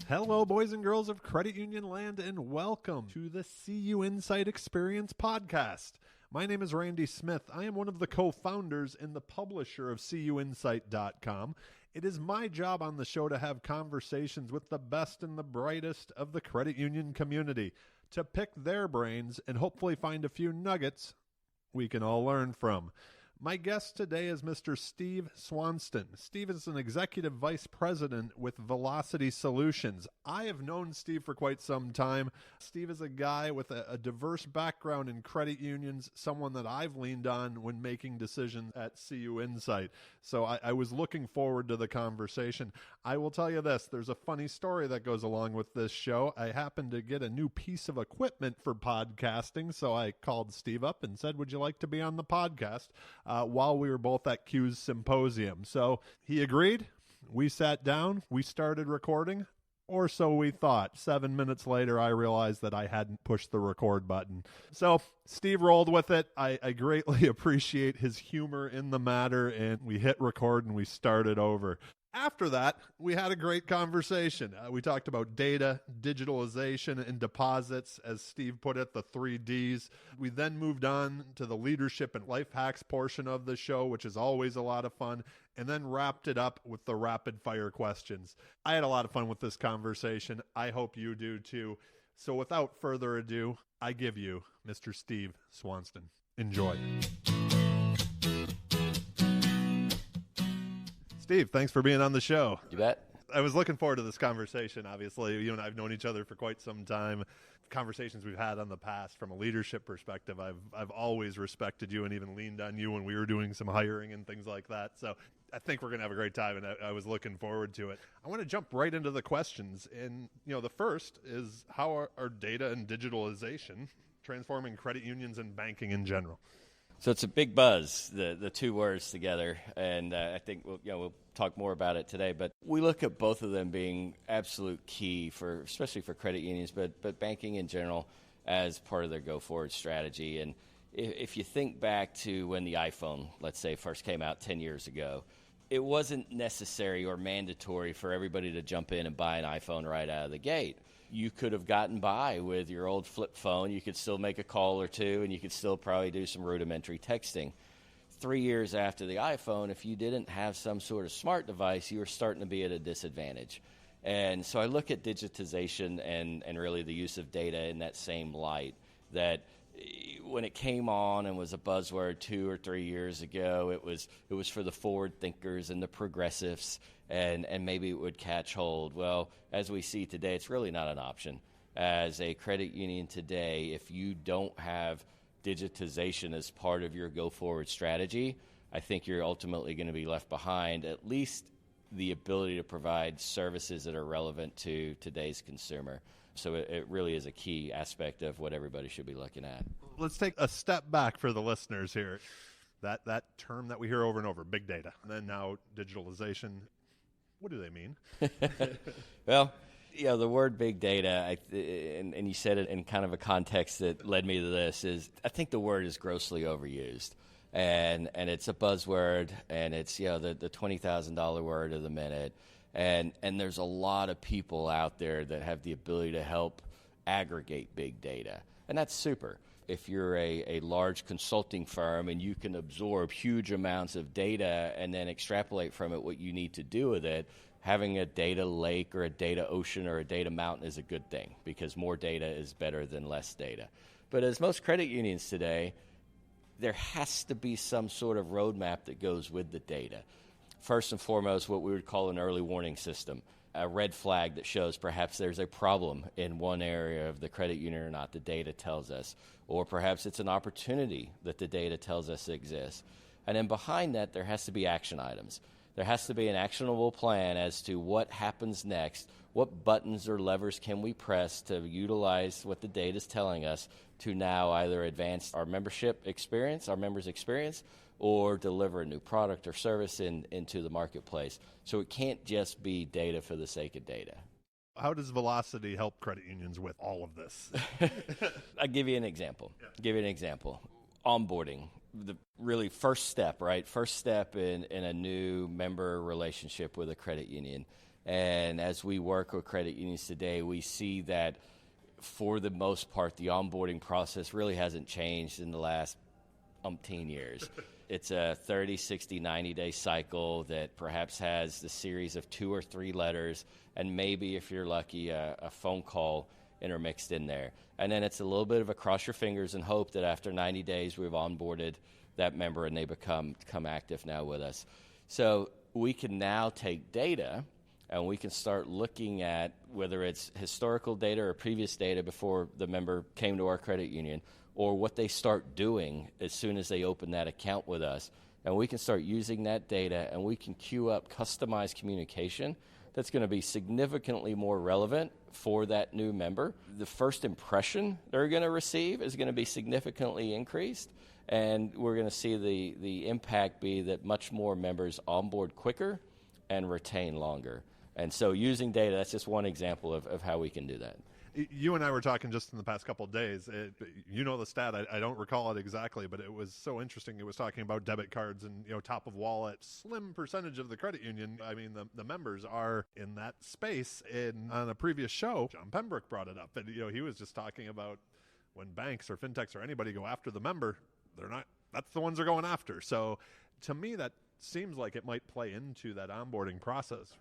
Hello, boys and girls of credit union land, and welcome to the CUInsight Experience Podcast. My name is Randy Smith. I am one of the co-founders and the publisher of CUInsight.com. It is my job on the show to have conversations with the best and the brightest of the credit union community, to pick their brains and hopefully find a few nuggets we can all learn from. My guest today is Mr. Steve Swanston. Steve is an executive vice president with Velocity Solutions. I have known Steve for quite some time. Steve is a guy with a diverse background in credit unions, someone that I've leaned on when making decisions at CUInsight. So I was looking forward to the conversation. I will tell you this, there's a funny story that goes along with this show. I happened to get a new piece of equipment for podcasting, so I called Steve up and said, would you like to be on the podcast? While we were both at Q's symposium. So he agreed. We sat down. We started recording, or so we thought. 7 minutes later, I realized that I hadn't pushed the record button. So Steve rolled with it. I greatly appreciate his humor in the matter, and we hit record and we started over. After that, we had a great conversation. We talked about data, digitalization, and deposits, as Steve put it, the 3 Ds. We then moved on to the leadership and life hacks portion of the show, which is always a lot of fun, and then wrapped it up with the rapid fire questions. I had a lot of fun with this conversation. I hope you do too. So without further ado, I give you Mr. Steve Swanston. Enjoy. Steve, thanks for being on the show. You bet. I was looking forward to this conversation. Obviously, you and I have known each other for quite some time. Conversations we've had on the past from a leadership perspective, I've always respected you and even leaned on you when we were doing some hiring and things like that. So I think we're going to have a great time, and I was looking forward to it. I want to jump right into the questions. And, the first is, how are data and digitalization transforming credit unions and banking in general? So it's a big buzz, the two words together, and I think we'll talk more about it today. But we look at both of them being absolute key especially for credit unions, but banking in general as part of their go-forward strategy. And if you think back to when the iPhone, let's say, first came out 10 years ago, it wasn't necessary or mandatory for everybody to jump in and buy an iPhone right out of the gate. You could have gotten by with your old flip phone. You could still make a call or two, and you could still probably do some rudimentary texting. 3 years after the iPhone, if you didn't have some sort of smart device, you were starting to be at a disadvantage. And so I look at digitization and really the use of data in that same light, that when it came on and was a buzzword 2 or 3 years ago, it was for the forward thinkers and the progressives, and maybe it would catch hold. Well, as we see today, it's really not an option. As a credit union today, if you don't have digitization as part of your go-forward strategy, I think you're ultimately going to be left behind, at least the ability to provide services that are relevant to today's consumer. So it really is a key aspect of what everybody should be looking at. Let's take a step back for the listeners here. That term that we hear over and over, big data, and then now digitalization. What do they mean? Well, the word big data, and you said it in kind of a context that led me to this, is I think the word is grossly overused. And it's a buzzword, and it's the $20,000 word of the minute. And there's a lot of people out there that have the ability to help aggregate big data. And that's super. If you're a large consulting firm and you can absorb huge amounts of data and then extrapolate from it what you need to do with it, having a data lake or a data ocean or a data mountain is a good thing, because more data is better than less data. But as most credit unions today, there has to be some sort of roadmap that goes with the data. First and foremost, what we would call an early warning system, a red flag that shows perhaps there's a problem in one area of the credit union or not, the data tells us. Or perhaps it's an opportunity that the data tells us exists. And then behind that, there has to be action items. There has to be an actionable plan as to what happens next, what buttons or levers can we press to utilize what the data is telling us to now either advance our members' experience, or deliver a new product or service into the marketplace. So it can't just be data for the sake of data. How does Velocity help credit unions with all of this? I'll give you an example. Onboarding, the really first step, right? First step in a new member relationship with a credit union. And as we work with credit unions today, we see that for the most part, the onboarding process really hasn't changed in the last umpteen years. It's a 30, 60, 90-day cycle that perhaps has the series of 2 or 3 letters, and maybe, if you're lucky, a phone call intermixed in there. And then it's a little bit of a cross your fingers and hope that after 90 days we've onboarded that member and they become active now with us. So we can now take data and we can start looking at whether it's historical data or previous data before the member came to our credit union, or what they start doing as soon as they open that account with us. And we can start using that data and we can queue up customized communication that's going to be significantly more relevant for that new member. The first impression they're going to receive is going to be significantly increased, and we're going to see the impact be that much more members onboard quicker and retain longer. And so using data, that's just one example of how we can do that. You and I were talking just in the past couple of days. You know the stat. I don't recall it exactly, but it was so interesting. It was talking about debit cards and, top of wallet. Slim percentage of the credit union, I mean, the members are in that space. And on a previous show, John Pembroke brought it up. And, he was just talking about when banks or fintechs or anybody go after the member, that's the ones they're going after. So to me, that seems like it might play into that onboarding process.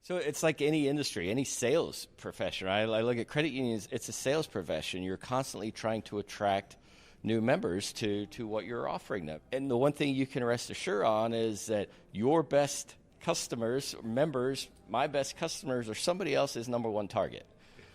So it's like any industry, any sales profession. I look at credit unions, it's a sales profession. You're constantly trying to attract new members to what you're offering them. And the one thing you can rest assured on is that your best customers, members, my best customers, or somebody else's number one target.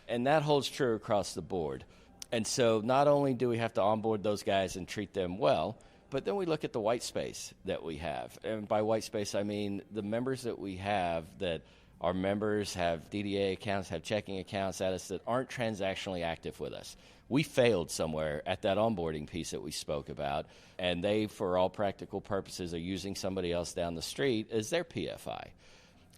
And that holds true across the board. And so not only do we have to onboard those guys and treat them well, but then we look at the white space that we have. And by white space, I mean the members that we have that our members have DDA accounts, have checking accounts at us that aren't transactionally active with us. We failed somewhere at that onboarding piece that we spoke about, and they, for all practical purposes, are using somebody else down the street as their PFI.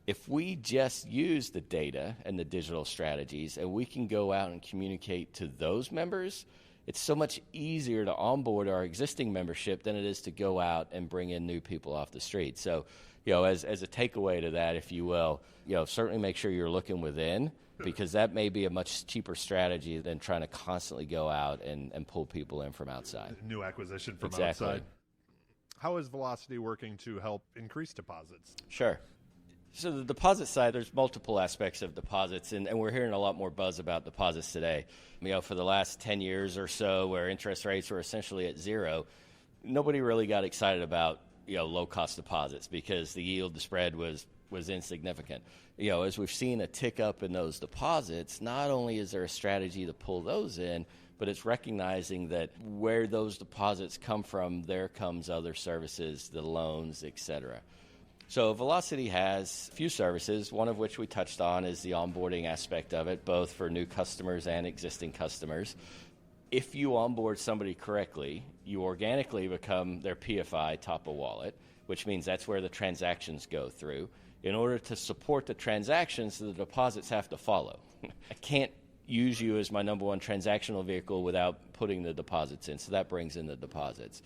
If we just use the data and the digital strategies and we can go out and communicate to those members, it's so much easier to onboard our existing membership than it is to go out and bring in new people off the street. So, as a takeaway to that, if you will, certainly make sure you're looking within, because that may be a much cheaper strategy than trying to constantly go out and pull people in from outside. New acquisition from exactly. outside. How is Velocity working to help increase deposits? Sure. So the deposit side, there's multiple aspects of deposits, and we're hearing a lot more buzz about deposits today. For the last 10 years or so, where interest rates were essentially at zero, nobody really got excited about low-cost deposits because the yield, the spread was insignificant. As we've seen a tick up in those deposits, not only is there a strategy to pull those in, but it's recognizing that where those deposits come from, there comes other services, the loans, et cetera. So Velocity has a few services, one of which we touched on is the onboarding aspect of it, both for new customers and existing customers. If you onboard somebody correctly, you organically become their PFI, top of wallet, which means that's where the transactions go through. In order to support the transactions, the deposits have to follow. I can't use you as my number one transactional vehicle without putting the deposits in, so that brings in the deposits.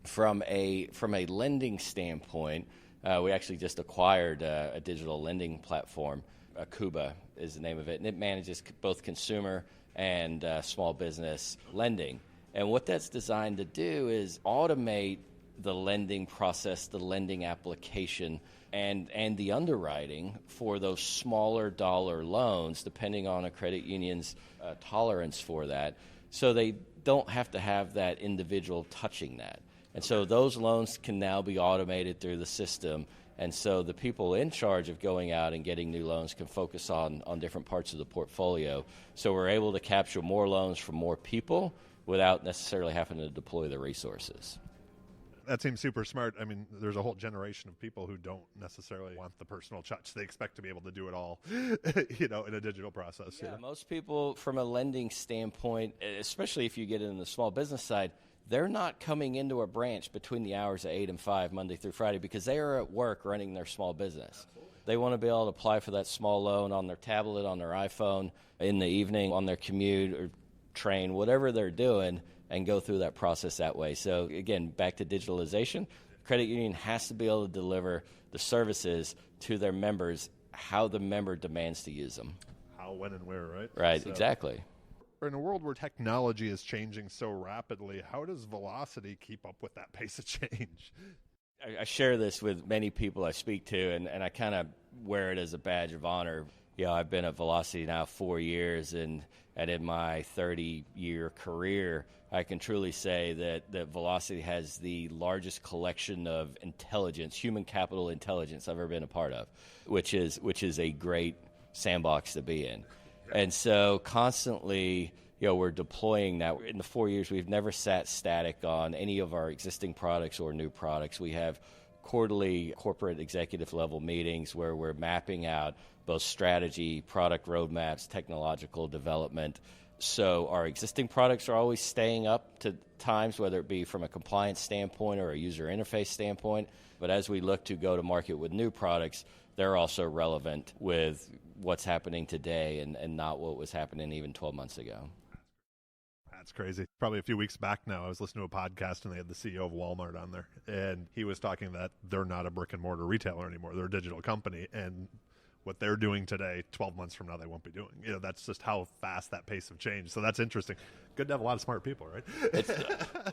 From a lending standpoint, we actually just acquired a digital lending platform. Cuba is the name of it, and it manages both consumer and small business lending. And what that's designed to do is automate the lending process, the lending application, and the underwriting for those smaller dollar loans, depending on a credit union's tolerance for that, so they don't have to have that individual touching that. And so those loans can now be automated through the system. And so the people in charge of going out and getting new loans can focus on different parts of the portfolio. So we're able to capture more loans from more people without necessarily having to deploy the resources. That seems super smart. I mean, there's a whole generation of people who don't necessarily want the personal touch. They expect to be able to do it all, in a digital process. Yeah, most people from a lending standpoint, especially if you get in the small business side, they're not coming into a branch between the hours of 8 and 5, Monday through Friday, because they are at work running their small business. They want to be able to apply for that small loan on their tablet, on their iPhone, in the evening, on their commute or train, whatever they're doing, and go through that process that way. So, again, back to digitalization, credit union has to be able to deliver the services to their members how the member demands to use them. How, when, and where, right? Right, exactly. In a world where technology is changing so rapidly, how does Velocity keep up with that pace of change? I share this with many people I speak to, and I kind of wear it as a badge of honor. I've been at Velocity now 4 years, and in my 30-year career, I can truly say that Velocity has the largest collection of intelligence, human capital intelligence I've ever been a part of, which is a great sandbox to be in. And so constantly, we're deploying that. In the 4 years, we've never sat static on any of our existing products or new products. We have quarterly corporate executive level meetings where we're mapping out both strategy, product roadmaps, technological development. So our existing products are always staying up to times, whether it be from a compliance standpoint or a user interface standpoint. But as we look to go to market with new products, they're also relevant with what's happening today and not what was happening even 12 months ago. That's crazy. Probably a few weeks back now, I was listening to a podcast and they had the CEO of Walmart on there. And he was talking that they're not a brick and mortar retailer anymore. They're a digital company. And what they're doing today, 12 months from now, they won't be doing. That's just how fast that pace of change. So that's interesting. Good to have a lot of smart people, right? It's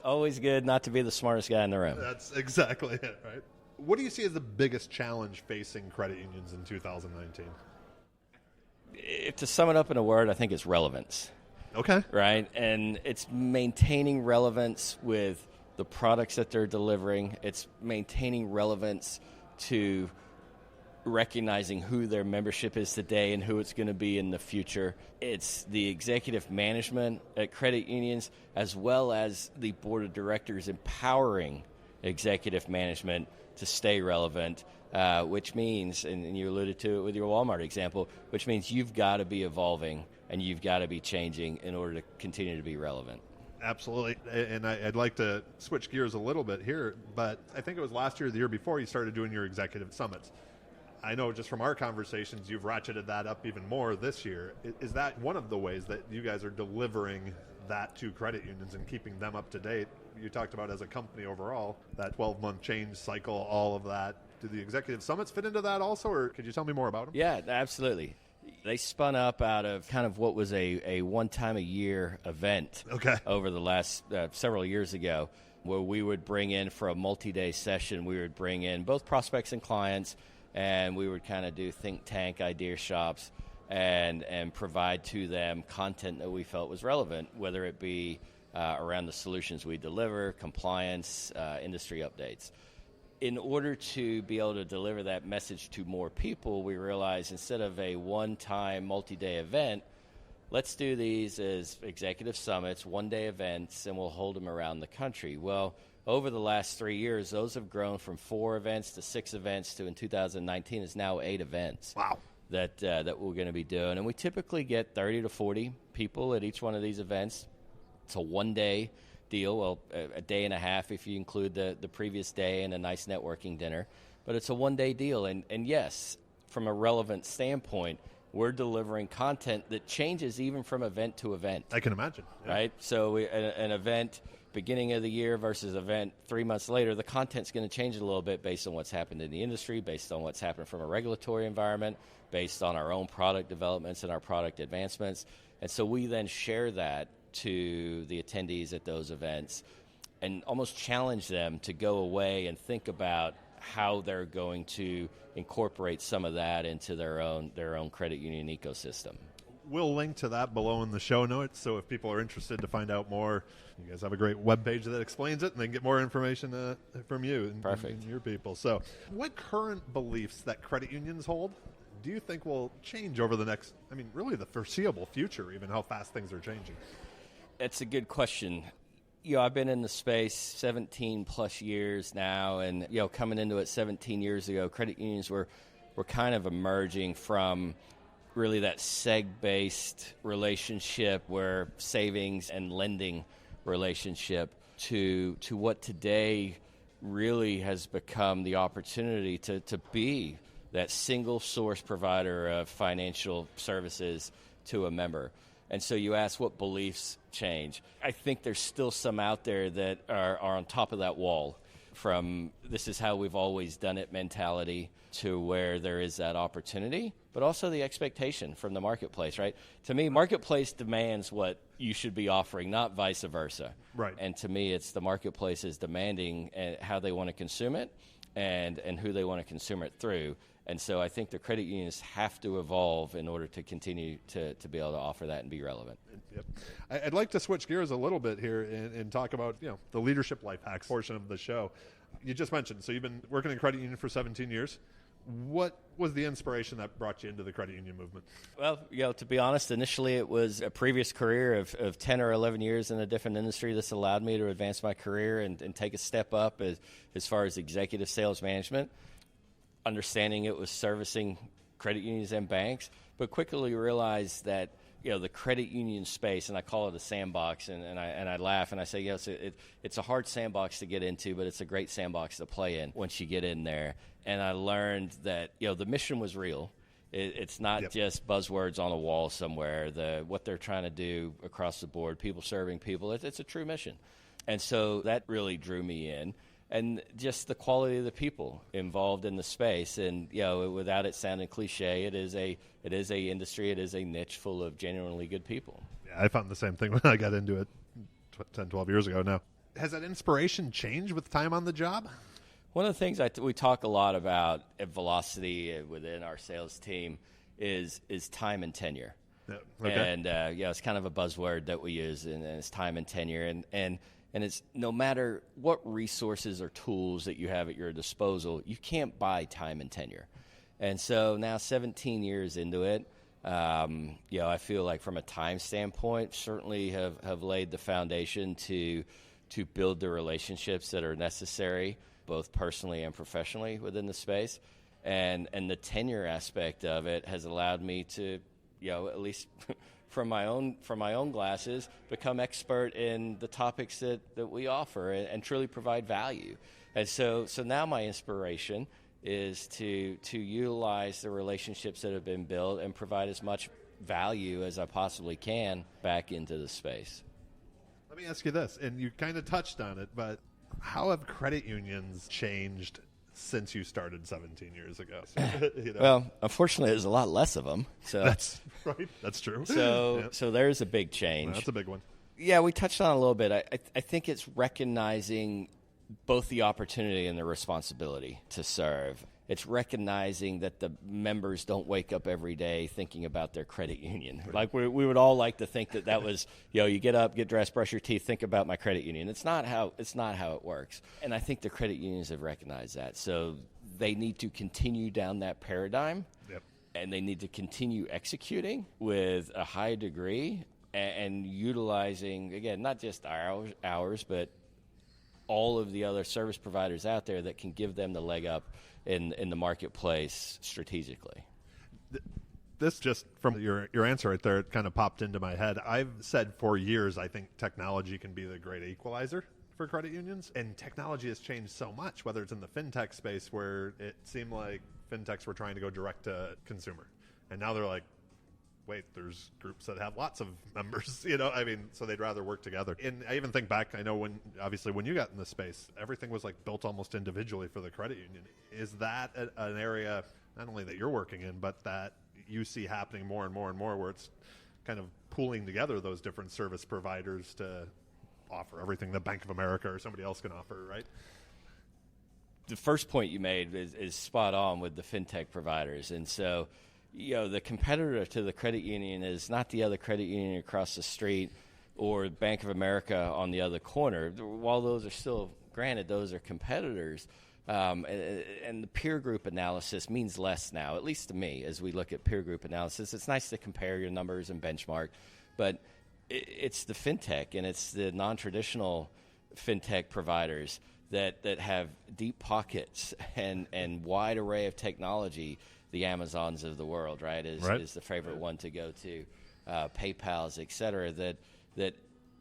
always good not to be the smartest guy in the room. That's exactly it, right? What do you see as the biggest challenge facing credit unions in 2019? To sum it up in a word, I think it's relevance. Okay. Right? And it's maintaining relevance with the products that they're delivering. It's maintaining relevance to recognizing who their membership is today and who it's going to be in the future. It's the executive management at credit unions as well as the board of directors empowering executive management to stay relevant, which means, and you alluded to it with your Walmart example, which means you've got to be evolving and you've got to be changing in order to continue to be relevant. Absolutely. And I'd like to switch gears a little bit here, but I think it was last year or the year before you started doing your executive summits. I know just from our conversations, you've ratcheted that up even more this year. Is that one of the ways that you guys are delivering that to credit unions and keeping them up to date? You talked about as a company overall, that 12-month change cycle, all of that. Do the executive summits fit into that also, or could you tell me more about them? Yeah, absolutely. They spun up out of kind of what was a one-time-a-year event over the last several years ago, where we would bring in for a multi-day session, we would bring in both prospects and clients, and we would kind of do think tank idea shops and provide to them content that we felt was relevant, whether it be around the solutions we deliver, compliance, industry updates. In order to be able to deliver that message to more people, we realized instead of a one-time multi-day event, let's do these as executive summits, one-day events, and we'll hold them around the country. Well, over the last 3 years, those have grown from 4 events to 6 events to, in 2019, is now 8 events. Wow. That we're going to be doing. And we typically get 30 to 40 people at each one of these events. It's a one-day deal, well, a day and a half if you include the previous day and a nice networking dinner. But it's a one-day deal. And yes, from a relevant standpoint, we're delivering content that changes even from event to event. I can imagine. Yeah. Right? So an event beginning of the year versus event 3 months later, the content's going to change a little bit based on what's happened in the industry, based on what's happened from a regulatory environment, based on our own product developments and our product advancements. And so we then share that to the attendees at those events and almost challenge them to go away and think about how they're going to incorporate some of that into their own credit union ecosystem. We'll link to that below in the show notes, so if people are interested to find out more, you guys have a great webpage that explains it, and they can get more information from you and your people. So what current beliefs that credit unions hold do you think will change over the next, really the foreseeable future, even how fast things are changing? It's a good question. I've been in the space 17 plus years now, and coming into it 17 years ago, credit unions were kind of emerging from really that seg-based relationship where savings and lending relationship to what today really has become the opportunity to be that single source provider of financial services to a member. And so you ask what beliefs change. I think there's still some out there that are on top of that wall from this is how we've always done it mentality to where there is that opportunity, but also the expectation from the marketplace, right? To me, marketplace demands what you should be offering, not vice versa. Right. And to me, it's the marketplace is demanding how they want to consume it and who they want to consume it through. And so I think the credit unions have to evolve in order to continue to be able to offer that and be relevant. Yep. I'd like to switch gears a little bit here and talk about the leadership life hacks portion of the show. You just mentioned, so you've been working in credit union for 17 years. What was the inspiration that brought you into the credit union movement? Well, to be honest, initially it was a previous career of 10 or 11 years in a different industry. This allowed me to advance my career and take a step up as far as executive sales management. Understanding it was servicing credit unions and banks, but quickly realized that the credit union space, and I call it a sandbox, and I laugh and I say, yes, it's a hard sandbox to get into, but it's a great sandbox to play in once you get in there. And I learned that the mission was real. It's not just buzzwords on a wall somewhere. What they're trying to do across the board, people serving people, it's a true mission. And so that really drew me in. And just the quality of the people involved in the space, and without it sounding cliche, it is a industry, it is a niche full of genuinely good people. Yeah, I found the same thing when I got into it 10, 12 years ago now. Has that inspiration changed with time on the job? One of the things we talk a lot about at Velocity within our sales team is time and tenure. Yeah, okay. And it's kind of a buzzword that we use, and it's time and tenure, and it's no matter what resources or tools that you have at your disposal, you can't buy time and tenure. And so now 17 years into it, I feel like from a time standpoint, certainly have laid the foundation to build the relationships that are necessary, both personally and professionally within the space. And the tenure aspect of it has allowed me to, at least from my own glasses, become expert in the topics that we offer and truly provide value. And so now my inspiration is to utilize the relationships that have been built and provide as much value as I possibly can back into the space. Let me ask you this, and you kind of touched on it, but how have credit unions changed since you started 17 years ago? Well, unfortunately, there's a lot less of them. So that's right. That's true. So there's a big change. Well, that's a big one. Yeah, we touched on it a little bit. I think it's recognizing both the opportunity and the responsibility to serve. It's recognizing that the members don't wake up every day thinking about their credit union. Right. Like we would all like to think that was, you get up, get dressed, brush your teeth, think about my credit union. It's not how it works. And I think the credit unions have recognized that. So they need to continue down that paradigm. Yep. And they need to continue executing with a high degree and utilizing, again, not just ours, but all of the other service providers out there that can give them the leg up in the marketplace strategically. This just from your answer right there, it kind of popped into my head. I've said for years I think technology can be the great equalizer for credit unions, and technology has changed so much, whether it's in the fintech space where it seemed like fintechs were trying to go direct to consumer, and now they're like, wait, there's groups that have lots of members, so they'd rather work together. And I even think back, I know when you got in the space, everything was like built almost individually for the credit union. Is that an area, not only that you're working in, but that you see happening more and more and more, where it's kind of pooling together those different service providers to offer everything that Bank of America or somebody else can offer, right? The first point you made is spot on with the fintech providers. And so, the competitor to the credit union is not the other credit union across the street or Bank of America on the other corner. While those are still, granted, those are competitors, and the peer group analysis means less now, at least to me, as we look at peer group analysis. It's nice to compare your numbers and benchmark, but it's the fintech and it's the non-traditional fintech providers that have deep pockets and wide array of technology. The Amazons of the world, right, is the favorite one to go to, PayPal's, et cetera, that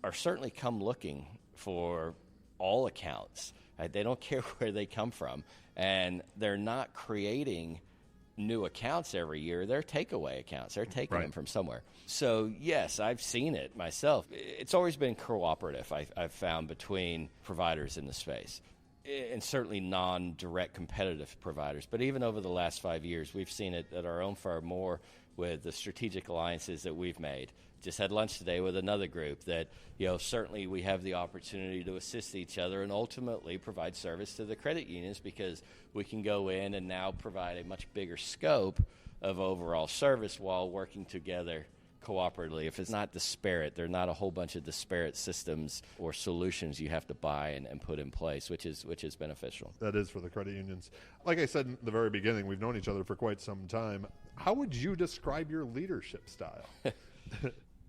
are certainly come looking for all accounts. Right? They don't care where they come from, and they're not creating new accounts every year. They're takeaway accounts. They're taking them from somewhere. So, yes, I've seen it myself. It's always been cooperative, I've found, between providers in the space. and certainly non-direct competitive providers. But even over the last 5 years, we've seen it at our own firm more with the strategic alliances that we've made. Just had lunch today with another group that, certainly we have the opportunity to assist each other and ultimately provide service to the credit unions, because we can go in and now provide a much bigger scope of overall service while working together cooperatively. If it's not disparate, there are not a whole bunch of disparate systems or solutions you have to buy and put in place, which is beneficial. That is for the credit unions. Like I said in the very beginning, we've known each other for quite some time. How would you describe your leadership style?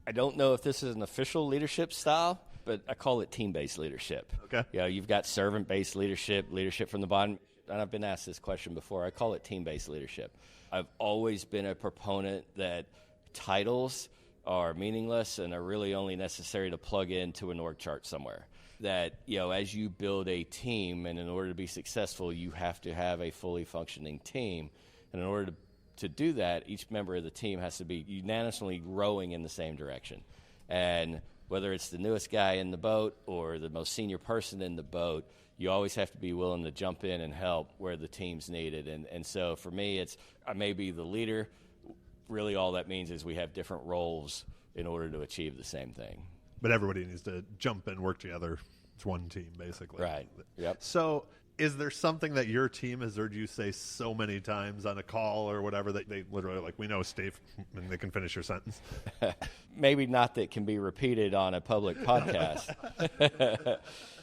I don't know if this is an official leadership style, but I call it team-based leadership. Okay. You've got servant-based leadership from the bottom, and I've been asked this question before. I call it team-based leadership. I've always been a proponent that titles are meaningless and are really only necessary to plug into an org chart somewhere. That, as you build a team, and in order to be successful, you have to have a fully functioning team. And in order to do that, each member of the team has to be unanimously rowing in the same direction. And whether it's the newest guy in the boat or the most senior person in the boat, you always have to be willing to jump in and help where the team's needed. And so for me, I may be the leader. Really all that means is we have different roles in order to achieve the same thing. But everybody needs to jump in, work together. It's one team, basically. Right. Yep. So is there something that your team has heard you say so many times on a call or whatever that they literally we know Steve, and they can finish your sentence? Maybe not that can be repeated on a public podcast.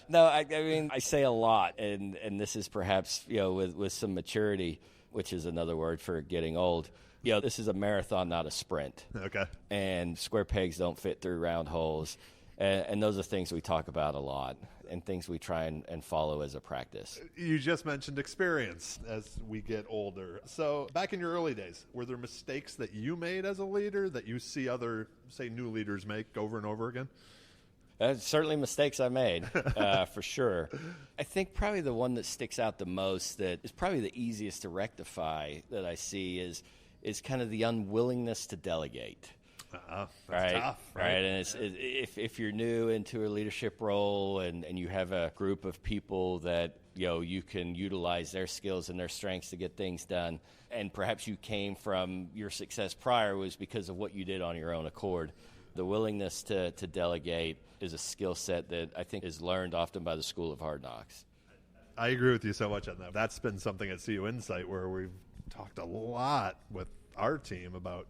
No, I mean, I say a lot, and this is perhaps, with some maturity, which is another word for getting old. This is a marathon, not a sprint. Okay. And square pegs don't fit through round holes. And those are things we talk about a lot and things we try and follow as a practice. You just mentioned experience as we get older. So back in your early days, were there mistakes that you made as a leader that you see other, say, new leaders make over and over again? Certainly mistakes I made, for sure. I think probably the one that sticks out the most, that is probably the easiest to rectify, that I see is kind of the unwillingness to delegate. That's right, tough, right. And if you're new into a leadership role and you have a group of people that you can utilize their skills and their strengths to get things done, and perhaps you came from your success prior was because of what you did on your own accord. The willingness to delegate is a skill set that I think is learned often by the School of Hard Knocks. I agree with you so much on that. That's been something at CUInsight where we've talked a lot with our team about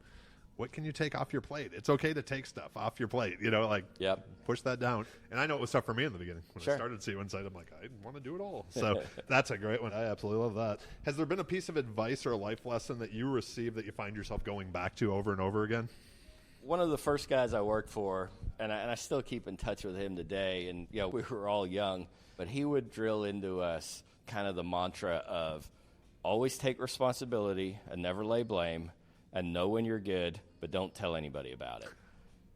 what can you take off your plate. It's okay to take stuff off your plate, Yep. Push that down. And I know it was tough for me in the beginning. When Sure. I started CUInsight, I'm like, I didn't want to do it all. So that's a great one. I absolutely love that. Has there been a piece of advice or a life lesson that you received that you find yourself going back to over and over again? One of the first guys I worked for, and I still keep in touch with him today, and we were all young, but he would drill into us kind of the mantra of always take responsibility and never lay blame, and know when you're good, but don't tell anybody about it.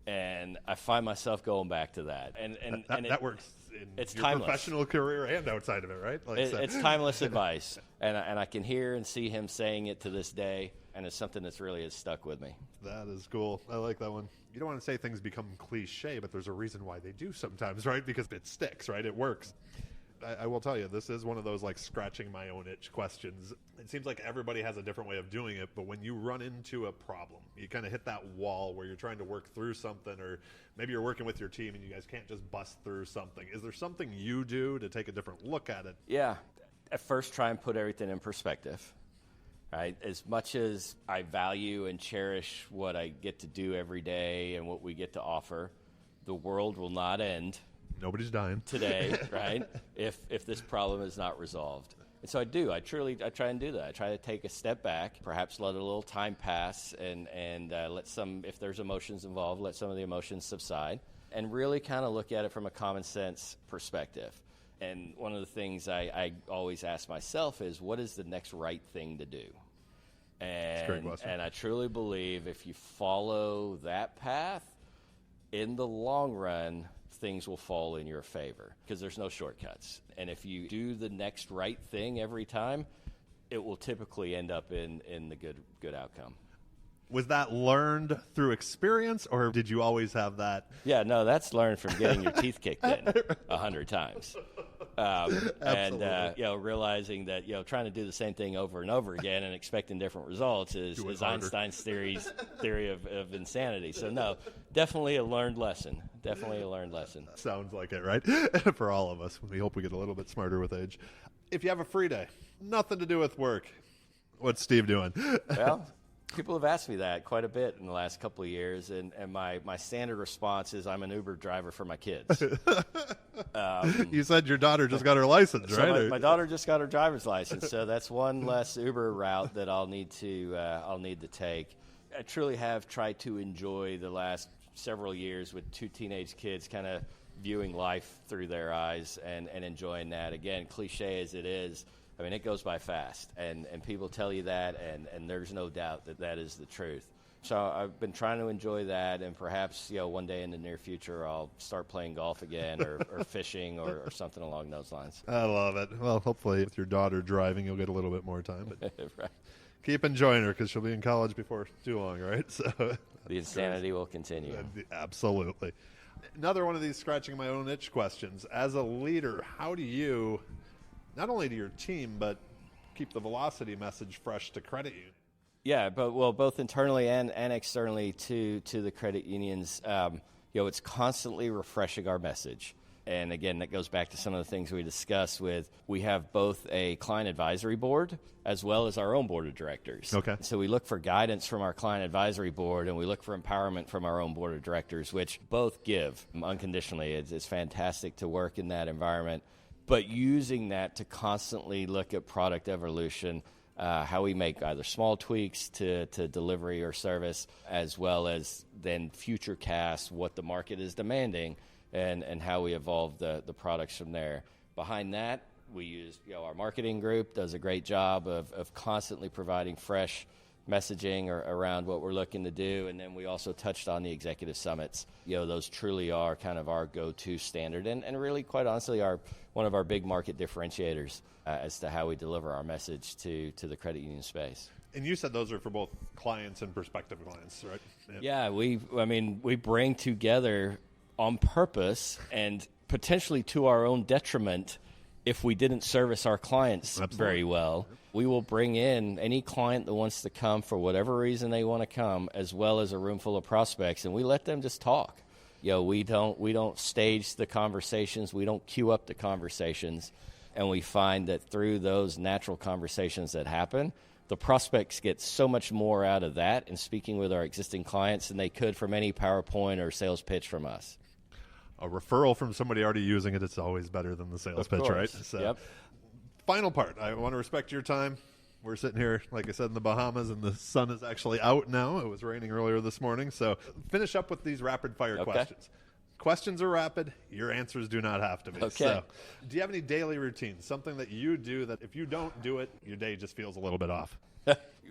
And I find myself going back to that. And that works in it's your timeless. Professional career and outside of it, right? It's timeless advice. And I can hear and see him saying it to this day, and it's something that's really has stuck with me. That is cool. I like that one. You don't want to say things become cliche, but there's a reason why they do sometimes, right? Because it sticks, right? It works. I will tell you, this is one of those scratching my own itch questions. It seems like everybody has a different way of doing it, but when you run into a problem, you kind of hit that wall where you're trying to work through something, or maybe you're working with your team and you guys can't just bust through something. Is there something you do to take a different look at it? Yeah. At first, try and put everything in perspective. Right? As much as I value and cherish what I get to do every day and what we get to offer, the world will not end. Nobody's dying today, right? If this problem is not resolved. And so I do. I try and do that. I try to take a step back, perhaps let a little time pass, and let some, if there's emotions involved, let some of the emotions subside, and really kind of look at it from a common sense perspective. And one of the things I always ask myself is, what is the next right thing to do? And I truly believe if you follow that path, in the long run, things will fall in your favor because there's no shortcuts. And if you do the next right thing every time, it will typically end up in the good outcome. Was that learned through experience, or did you always have that? Yeah, no, that's learned from getting your teeth kicked in 100 times. And realizing that trying to do the same thing over and over again and expecting different results is Einstein's theory of insanity. So no, definitely a learned lesson. Sounds like it, right? For all of us. We hope we get a little bit smarter with age. If you have a free day, nothing to do with work, what's Steve doing? Well, people have asked me that quite a bit in the last couple of years, and my standard response is I'm an Uber driver for my kids. You said your daughter just got her license, right? So my daughter just got her driver's license, so that's one less Uber route that I'll need to take. I truly have tried to enjoy the last several years with two teenage kids, kind of viewing life through their eyes and enjoying that. Again, cliche as it is, I mean, it goes by fast, and people tell you that, and there's no doubt that is the truth. So I've been trying to enjoy that, and perhaps one day in the near future I'll start playing golf again or fishing or something along those lines. I love it. Well, hopefully with your daughter driving, you'll get a little bit more time. But right. Keep enjoying her because she'll be in college before too long, right? So the insanity will continue. Absolutely. Another one of these scratching my own itch questions. As a leader, how do you, not only to your team, but keep the velocity message fresh to credit union? Yeah, but both internally and externally to the credit unions, it's constantly refreshing our message. And again, that goes back to some of the things we discussed we have both a client advisory board as well as our own board of directors. Okay. So we look for guidance from our client advisory board, and we look for empowerment from our own board of directors, which both give unconditionally. It's fantastic to work in that environment. But using that to constantly look at product evolution, how we make either small tweaks to delivery or service, as well as then future cast what the market is demanding, and how we evolve the products from there. Behind that, we use our marketing group does a great job of constantly providing fresh messaging around what we're looking to do. And then we also touched on the executive summits. Those truly are kind of our go-to standard and really, quite honestly, are one of our big market differentiators as to how we deliver our message to the credit union space. And you said those are for both clients and prospective clients, right? Yeah, we bring together on purpose and potentially to our own detriment if we didn't service our clients very well. We will bring in any client that wants to come for whatever reason they want to come, as well as a room full of prospects, and we let them just talk. We don't stage the conversations, we don't queue up the conversations, and we find that through those natural conversations that happen, the prospects get so much more out of that in speaking with our existing clients than they could from any PowerPoint or sales pitch from us. A referral from somebody already using it, it's always better than the sales pitch, right? So, yep. Final part, I want to respect your time. We're sitting here, like I said, in the Bahamas, and the sun is actually out now. It was raining earlier this morning. So finish up with these rapid-fire questions. Questions are rapid. Your answers do not have to be. Okay. So, do you have any daily routines, something that you do that if you don't do it, your day just feels a little bit off?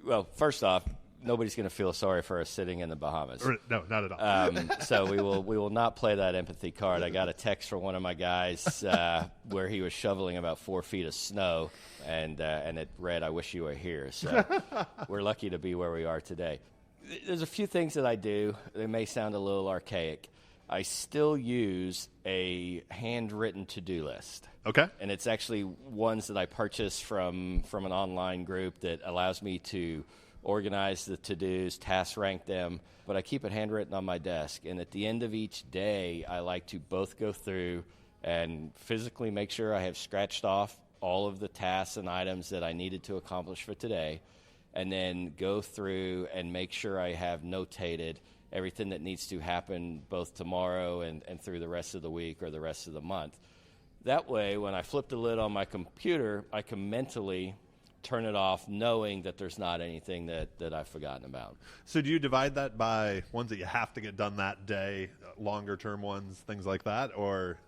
Well, first off, nobody's going to feel sorry for us sitting in the Bahamas. No, not at all. So we will not play that empathy card. I got a text from one of my guys where he was shoveling about 4 feet of snow, and it read, "I wish you were here." So we're lucky to be where we are today. There's a few things that I do. They may sound a little archaic. I still use a handwritten to-do list. Okay. And it's actually ones that I purchased from an online group that allows me to organize the to-dos, task rank them, but I keep it handwritten on my desk. And at the end of each day, I like to both go through and physically make sure I have scratched off all of the tasks and items that I needed to accomplish for today, and then go through and make sure I have notated everything that needs to happen both tomorrow and through the rest of the week or the rest of the month. That way, when I flip the lid on my computer, I can mentally turn it off knowing that there's not anything that I've forgotten about. So do you divide that by ones that you have to get done that day, longer term ones, things like that, or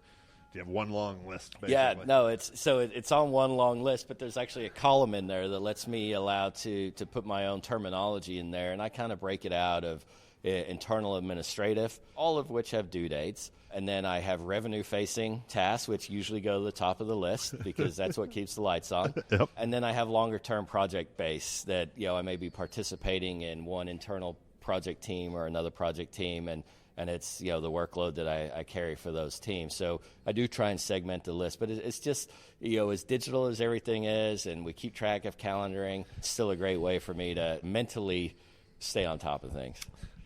do you have one long list, basically? Yeah, no, it's on one long list, but there's actually a column in there that lets me allow to put my own terminology in there, and I kind of break it out of internal administrative, all of which have due dates. And then I have revenue-facing tasks, which usually go to the top of the list because that's what keeps the lights on. Yep. And then I have longer-term project base that I may be participating in one internal project team or another project team, and and it's, the workload that I carry for those teams. So I do try and segment the list, but it's just, as digital as everything is, and we keep track of calendaring, it's still a great way for me to mentally stay on top of things.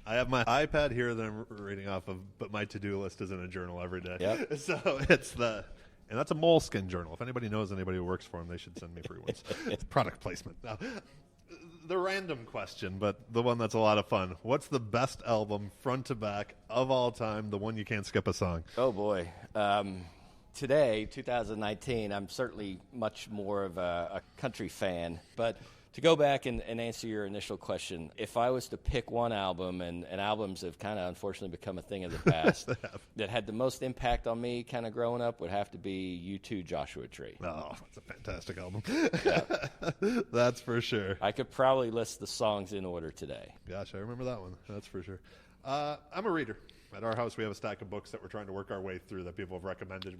I have my iPad here that I'm reading off of, but my to-do list is in a journal every day. Yep. So and that's a Moleskine journal. If anybody knows anybody who works for them, they should send me free ones. It's product placement. Now, the random question, but the one that's a lot of fun. What's the best album, front to back, of all time, the one you can't skip a song? Oh, boy. Today, 2019, I'm certainly much more of a country fan, but to go back and answer your initial question, if I was to pick one album, and albums have kind of unfortunately become a thing of the past, that had the most impact on me kind of growing up would have to be U2 Joshua Tree. Oh, it's a fantastic album. Yeah. That's for sure. I could probably list the songs in order today. Gosh, I remember that one. That's for sure. I'm a reader. At our house, we have a stack of books that we're trying to work our way through that people have recommended.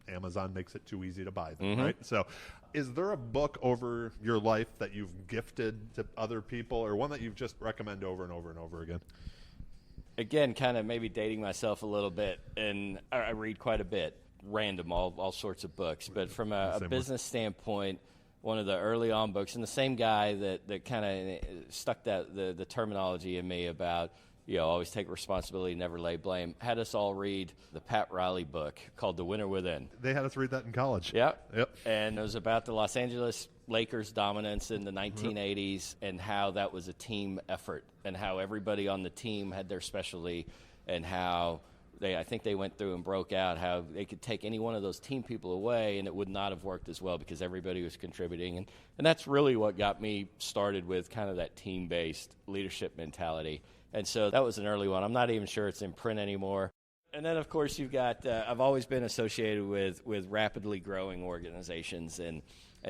Amazon makes it too easy to buy them, right? So is there a book over your life that you've gifted to other people, or one that you've just recommend over and over and over again? Again, kind of maybe dating myself a little bit, and I read quite a bit, random, all sorts of books. But from a business standpoint, one of the early on books, and the same guy that kind of stuck the terminology in me about, always take responsibility, never lay blame, had us all read the Pat Riley book called The Winner Within. They had us read that in college. Yep. And it was about the Los Angeles Lakers' dominance in the 1980s and how that was a team effort and how everybody on the team had their specialty and how I think they went through and broke out how they could take any one of those team people away and it would not have worked as well because everybody was contributing. And that's really what got me started with kind of that team-based leadership mentality. And so that was an early one. I'm not even sure it's in print anymore. And then, of course, you've got I've always been associated with rapidly growing organizations. And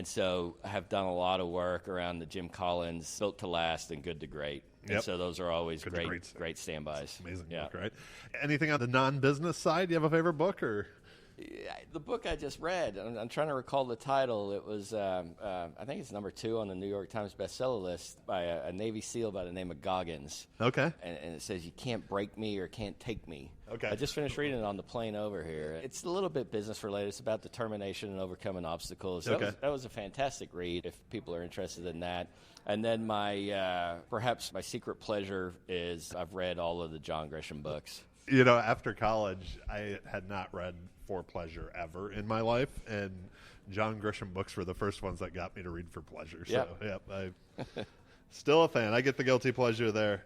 so I have done a lot of work around the Jim Collins, Built to Last, and Good to Great. Yep. And so those are always Good great standbys. Amazing book, right? Anything on the non-business side? Do you have a favorite book? Or the book I just read, I'm trying to recall the title. It was, I think it's number 2 on the New York Times bestseller list by a Navy SEAL by the name of Goggins. Okay. And it says, "You can't break me or can't take me." Okay. I just finished reading it on the plane over here. It's a little bit business related. It's about determination and overcoming obstacles. Okay. That was a fantastic read if people are interested in that. And then perhaps my secret pleasure is I've read all of the John Grisham books. After college, I had not read for pleasure ever in my life, and John Grisham books were the first ones that got me to read for pleasure. So, I'm still a fan. I get the guilty pleasure there.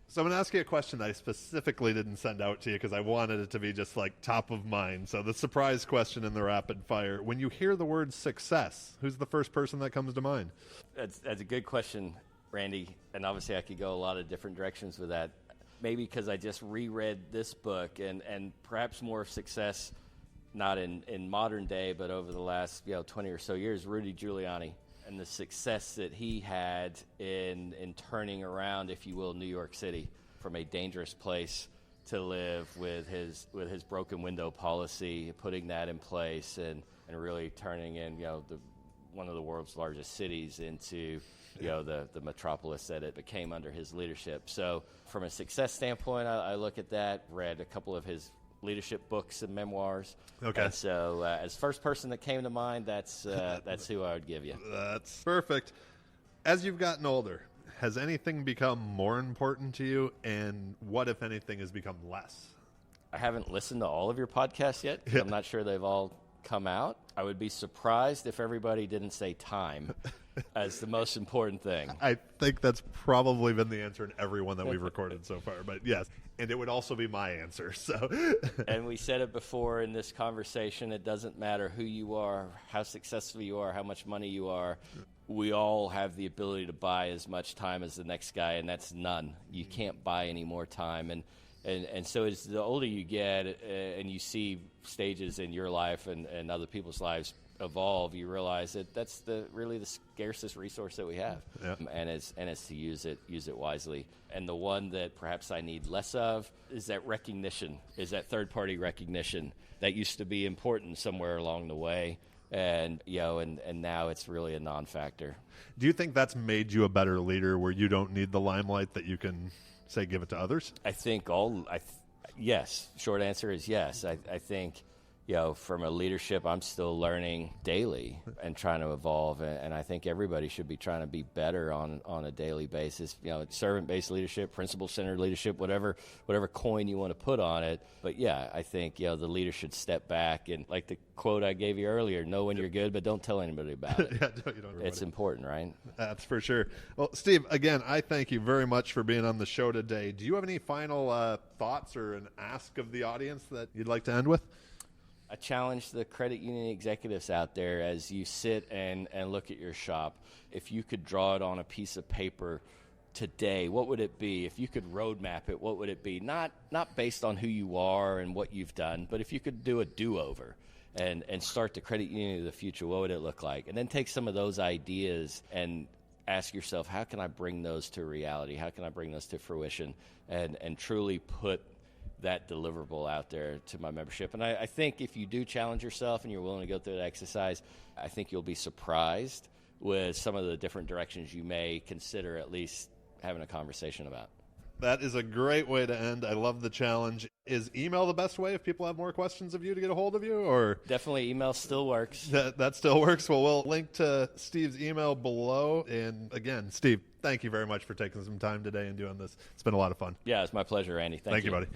So I'm going to ask you a question that I specifically didn't send out to you because I wanted it to be just like top of mind. So the surprise question in the rapid fire. When you hear the word success, who's the first person that comes to mind? That's a good question, Randy, and obviously I could go a lot of different directions with that. Maybe because I just reread this book and perhaps more success, not in modern day, but over the last 20 or so years, Rudy Giuliani and the success that he had in turning around, if you will, New York City from a dangerous place to live with his broken window policy, putting that in place and really turning in one of the world's largest cities into the metropolis that it became under his leadership. So from a success standpoint, I look at that, read a couple of his leadership books and memoirs. Okay. And so as first person that came to mind, that's who I would give you. That's perfect. As you've gotten older, has anything become more important to you, and what, if anything, has become less? I haven't listened to all of your podcasts yet. I'm not sure they've all come out. I would be surprised if everybody didn't say time as the most important thing. I think that's probably been the answer in every one that we've recorded so far, but yes, and it would also be my answer. So, and we said it before in this conversation, it doesn't matter who you are, how successful you are, how much money you are. We all have the ability to buy as much time as the next guy, and that's none. You can't buy any more time. And so as the older you get and you see stages in your life and other people's lives evolve, you realize that that's really the scarcest resource that we have. Yeah. And it's to use it wisely. And the one that perhaps I need less of is that recognition, is that third-party recognition that used to be important somewhere along the way. And and now it's really a non-factor. Do you think that's made you a better leader, where you don't need the limelight, that you can say give it to others? I think Yes. Short answer is yes. I think, from a leadership, I'm still learning daily and trying to evolve. And I think everybody should be trying to be better on a daily basis. Servant-based leadership, principle-centered leadership, whatever coin you want to put on it. But yeah, I think, the leader should step back and, like the quote I gave you earlier, know when you're good, but don't tell anybody about it. It's important, right? That's for sure. Well, Steve, again, I thank you very much for being on the show today. Do you have any final thoughts or an ask of the audience that you'd like to end with? I challenge the credit union executives out there as you sit and look at your shop. If you could draw it on a piece of paper today, what would it be? If you could roadmap it, what would it be? Not based on who you are and what you've done, but if you could do a do-over and start the credit union of the future, what would it look like? And then take some of those ideas and ask yourself, how can I bring those to reality? How can I bring those to fruition and truly put that deliverable out there to my membership? And I think if you do challenge yourself and you're willing to go through that exercise, I think you'll be surprised with some of the different directions you may consider at least having a conversation about. That is a great way to end. I love the challenge. Is email the best way if people have more questions of you to get a hold of you? Or definitely email still works. That still works. Well, we'll link to Steve's email below. And again, Steve, thank you very much for taking some time today and doing this. It's been a lot of fun. Yeah, it's my pleasure, Randy. Thank you, buddy.